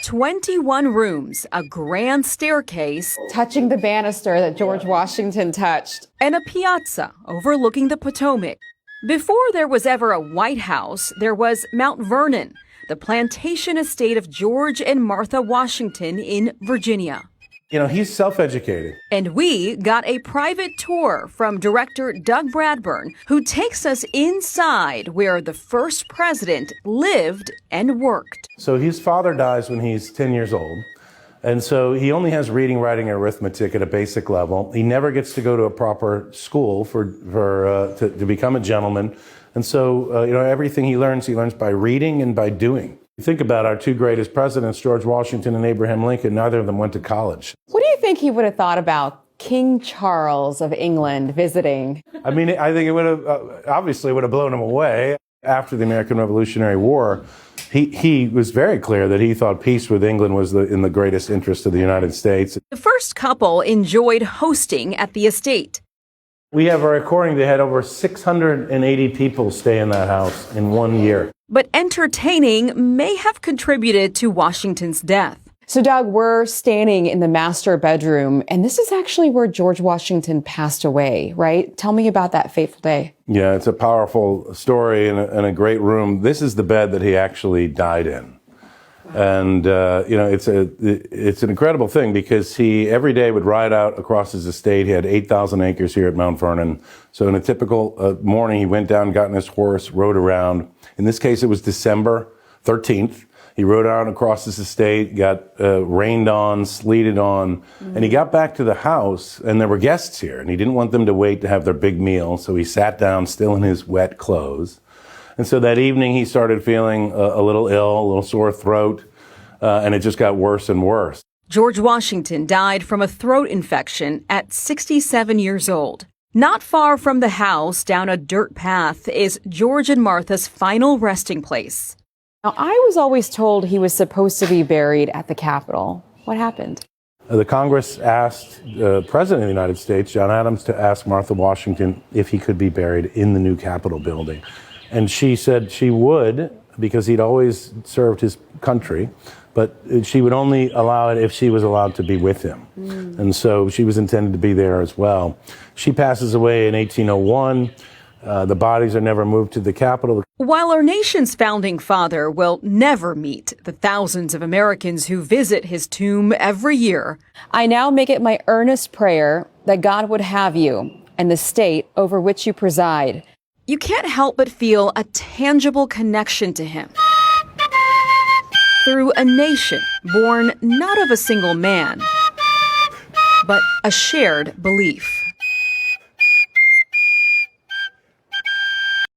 21 rooms, a grand staircase, touching the banister that George Washington touched, and a piazza overlooking the Potomac. Before there was ever a White House, there was Mount Vernon, the plantation estate of George and Martha Washington in Virginia. You know, he's self-educated. And we got a private tour from director Doug Bradburn, who takes us inside where the first president lived and worked. So his father dies when he's 10 years old. And so he only has reading, writing, and arithmetic at a basic level. He never gets to go to a proper school to become a gentleman. And so, everything he learns by reading and by doing. Think about our two greatest presidents, George Washington and Abraham Lincoln. Neither of them went to college. What do you think he would have thought about King Charles of England visiting? I mean, I think it would have, obviously would have blown him away. After the American Revolutionary War, he was very clear that he thought peace with England was in the greatest interest of the United States. The first couple enjoyed hosting at the estate. We have a recording that had over 680 people stay in that house in 1 year. But entertaining may have contributed to Washington's death. So, Doug, we're standing in the master bedroom, and this is actually where George Washington passed away, right? Tell me about that fateful day. Yeah, it's a powerful story and a great room. This is the bed that he actually died in. And, it's an incredible thing because he every day would ride out across his estate. He had 8,000 acres here at Mount Vernon. So in a typical morning, he went down, got on his horse, rode around. In this case, it was December 13th. He rode out across his estate, got rained on, sleeted on, and he got back to the house, and there were guests here, and he didn't want them to wait to have their big meal, so he sat down still in his wet clothes. And so that evening, he started feeling a little ill, a little sore throat, and it just got worse and worse. George Washington died from a throat infection at 67 years old. Not far from the house, down a dirt path, is George and Martha's final resting place. Now, I was always told he was supposed to be buried at the Capitol. What happened? The Congress asked the President of the United States, John Adams, to ask Martha Washington if he could be buried in the new Capitol building. And she said she would, because he'd always served his country, but she would only allow it if she was allowed to be with him. And so she was intended to be there as well. She passes away in 1801. The bodies are never moved to the Capitol. While our nation's founding father will never meet the thousands of Americans who visit his tomb every year, I now make it my earnest prayer that God would have you and the state over which you preside. You can't help but feel a tangible connection to him through a nation born not of a single man, but a shared belief.